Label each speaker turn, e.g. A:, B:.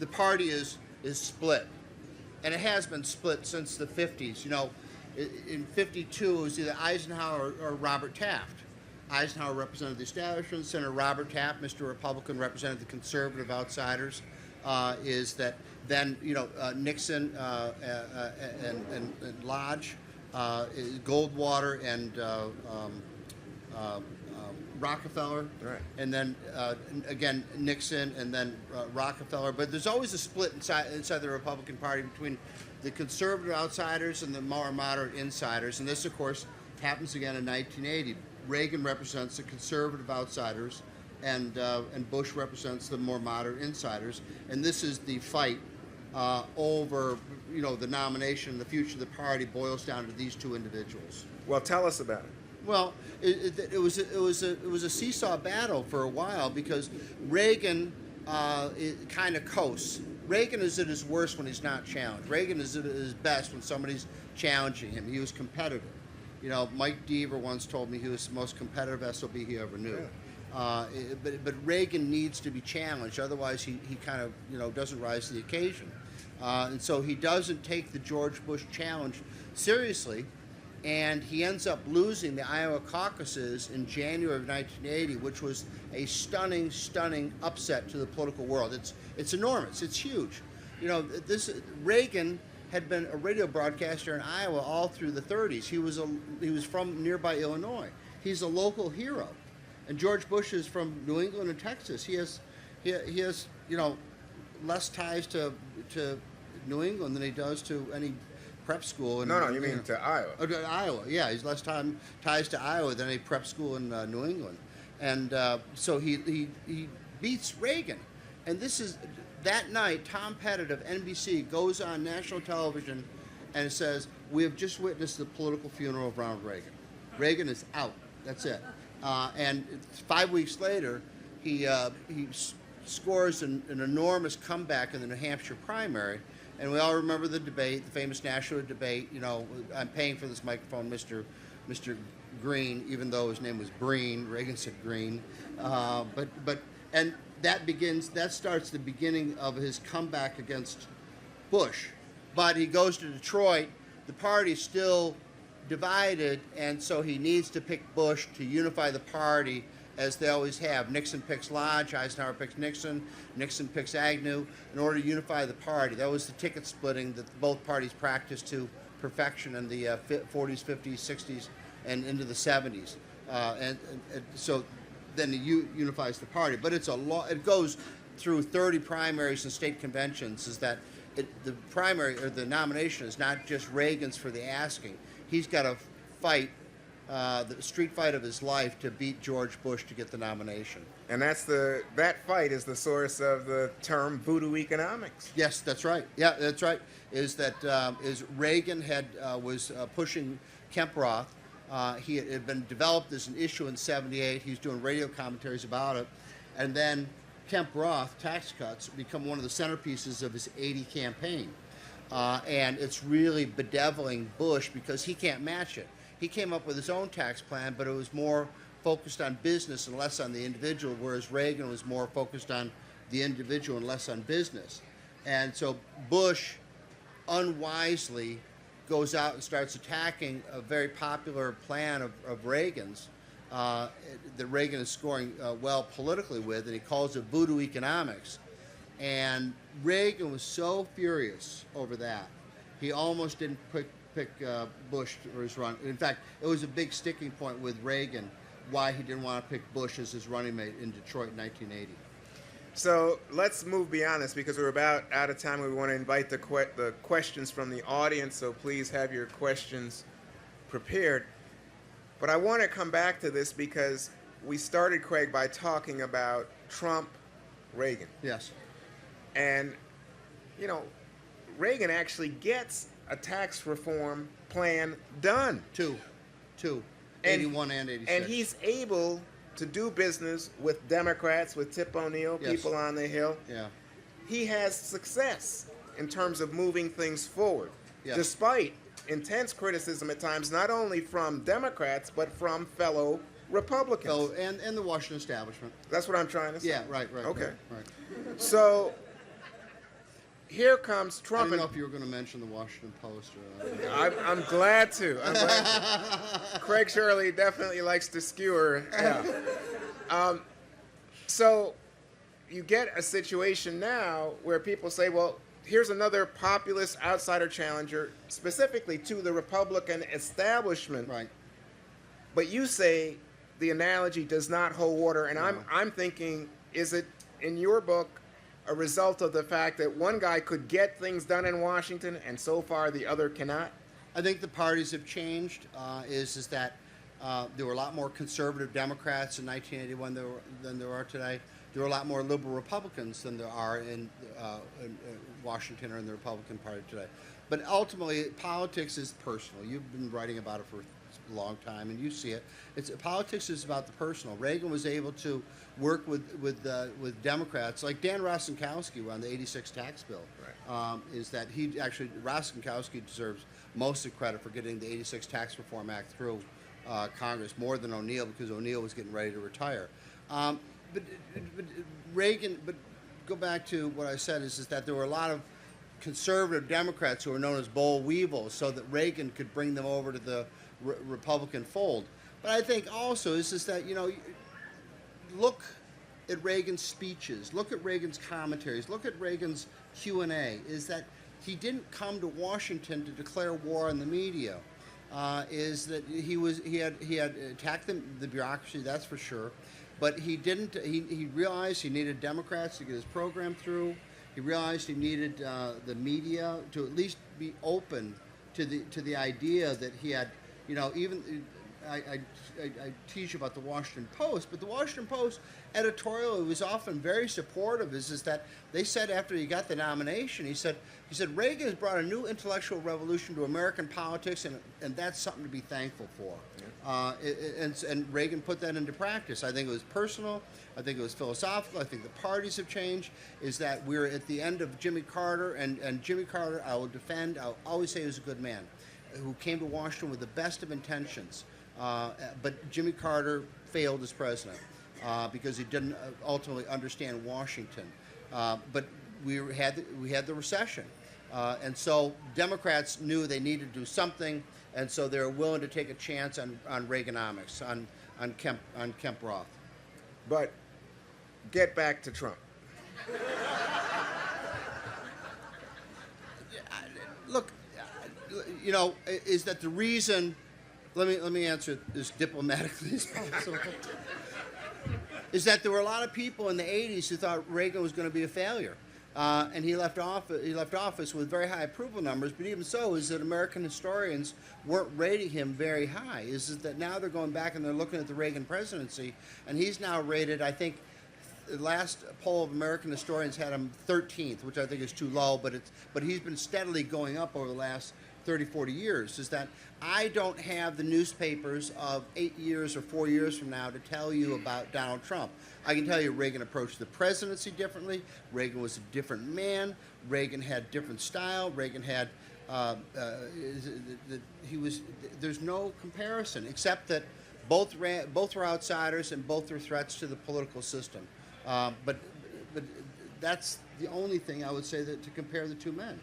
A: the party is split, and it has been split since the 50s. You know, in 52 it was either Eisenhower or Robert Taft. Eisenhower represented the establishment. Senator Robert Taft, Mr. Republican, represented the conservative outsiders. Is that then, you know, Nixon and Lodge, Goldwater and Rockefeller,
B: right.
A: And then again Nixon and then Rockefeller. But there's always a split inside the Republican Party between the conservative outsiders and the more moderate insiders. And this, of course, happens again in 1980. Reagan represents the conservative outsiders, and Bush represents the more moderate insiders. And this is the fight over, you know, the nomination. The future of the party boils down to these two individuals.
B: Well, tell us about it.
A: Well, it was a seesaw battle for a while because Reagan kind of coasts. Reagan is at his worst when he's not challenged. Reagan is at his best when somebody's challenging him. He was competitive. You know, Mike Deaver once told me he was the most competitive SOB he ever knew. Yeah. But Reagan needs to be challenged, otherwise he kind of, you know, doesn't rise to the occasion. And so he doesn't take the George Bush challenge seriously, and he ends up losing the Iowa caucuses in January of 1980, which was a stunning, stunning upset to the political world. It's enormous. It's huge. You know, Reagan had been a radio broadcaster in Iowa all through the 30s. He was from nearby Illinois. He's a local hero. And George Bush is from New England and Texas. He has you know, less ties to New England than he does to any prep school.
B: No, you mean to Iowa?
A: Oh, to Iowa, yeah. He's less ties to Iowa than any prep school in New England. And so he beats Reagan. And this is, that night, Tom Pettit of NBC goes on national television and says, "We have just witnessed the political funeral of Ronald Reagan. Reagan is out. That's it." And 5 weeks later, he scores an enormous comeback in the New Hampshire primary. And we all remember the debate, the famous national debate. You know, I'm paying for this microphone, Mr. Green, even though his name was Breen. Reagan said Green. And that starts the beginning of his comeback against Bush. But he goes to Detroit. The party's still divided, and so he needs to pick Bush to unify the party, as they always have. Nixon picks Lodge, Eisenhower picks Nixon picks Agnew in order to unify the party. That was the ticket splitting that both parties practiced to perfection in the 40s, 50s, 60s, and into the 70s. And so then it unifies the party. But it goes through 30 primaries and state conventions. Is that the primary or the nomination is not just Reagan's for the asking. He's got to fight the street fight of his life to beat George Bush to get the nomination.
B: And that fight is the source of the term voodoo economics.
A: Yes, that's right. Yeah, that's right. Is Reagan was pushing Kemp Roth. He had been developed as an issue in '78. He was doing radio commentaries about it, and then Kemp Roth tax cuts become one of the centerpieces of his '80 campaign. And it's really bedeviling Bush because he can't match it. He came up with his own tax plan, but it was more focused on business and less on the individual, whereas Reagan was more focused on the individual and less on business. And so Bush unwisely goes out and starts attacking a very popular plan of Reagan's that Reagan is scoring well politically with, and he calls it voodoo economics. And Reagan was so furious over that, he almost didn't pick Bush for his run. In fact, it was a big sticking point with Reagan why he didn't want to pick Bush as his running mate in Detroit in 1980.
B: So let's move beyond this because we're about out of time. We want to invite the questions from the audience, so please have your questions prepared. But I want to come back to this because we started, Craig, by talking about Trump, Reagan.
A: Yes.
B: And, you know, Reagan actually gets a tax reform plan done.
A: Two. 81 and 86.
B: And he's able to do business with Democrats, with Tip O'Neill,
A: yes.
B: people on the Hill.
A: Yeah.
B: He has success in terms of moving things forward,
A: yes.
B: despite intense criticism at times, not only from Democrats, but from fellow Republicans.
A: Oh, and the Washington establishment.
B: That's what I'm trying to say.
A: Yeah, right.
B: Okay.
A: Right.
B: So here comes
A: I
B: Trump.
A: don't know if you were going to mention the Washington Post or.
B: I'm glad to. Craig Shirley definitely likes to skewer. Yeah. So you get a situation now where people say, well, here's another populist outsider challenger specifically to the Republican establishment.
A: Right.
B: But you say the analogy does not hold water, and
A: No.
B: I'm thinking, is it in your book a result of the fact that one guy could get things done in Washington and so far the other cannot?
A: I think the parties have changed. Is that there were a lot more conservative Democrats in 1981 than there are today. There are a lot more liberal Republicans than there are in Washington or in the Republican Party today. But ultimately, politics is personal. You've been writing about it for a long time, and you see it. Politics is about the personal. Reagan was able to work with Democrats like Dan Rostenkowski on the '86 tax bill.
B: Right.
A: Is that he actually Rostenkowski deserves most of the credit for getting the '86 Tax Reform Act through Congress more than O'Neill, because O'Neill was getting ready to retire. But Reagan. But go back to what I said is that there were a lot of conservative Democrats who were known as boll weevils, so that Reagan could bring them over to the Republican fold. But I think also is that, look at Reagan's speeches, look at Reagan's commentaries, look at Reagan's Q&A, is that he didn't come to Washington to declare war on the media. Is that he had attacked the bureaucracy, that's for sure, but he didn't. He realized he needed Democrats to get his program through. He realized he needed the media to at least be open to the idea that he had. Even I teach about the Washington Post, but the Washington Post editorial was often very supportive. Is that they said after he got the nomination, he said Reagan has brought a new intellectual revolution to American politics, and that's something to be thankful for. And Reagan put that into practice. I think it was personal. I think it was philosophical. I think the parties have changed. Is that we're at the end of Jimmy Carter, and Jimmy Carter I will defend. I'll always say he was a good man, who came to Washington with the best of intentions. But Jimmy Carter failed as president because he didn't ultimately understand Washington. But we had the recession, and so Democrats knew they needed to do something, and so they were willing to take a chance on Reaganomics, on Kemp Roth.
B: But get back to Trump.
A: Look, is that the reason? Let me answer it as diplomatically as possible. Is that there were a lot of people in the '80s who thought Reagan was going to be a failure, and he left office with very high approval numbers. But even so, is that American historians weren't rating him very high. Is that now they're going back and they're looking at the Reagan presidency, and he's now rated, I think, the last poll of American historians had him 13th, which I think is too low, but he's been steadily going up over the last 30, 40 years. Is that I don't have the newspapers of 8 years or 4 years from now to tell you about Donald Trump. I can tell you Reagan approached the presidency differently. Reagan was a different man. Reagan had different style. Reagan had there's no comparison except that both were outsiders and both were threats to the political system. But that's the only thing I would say that to compare the two men.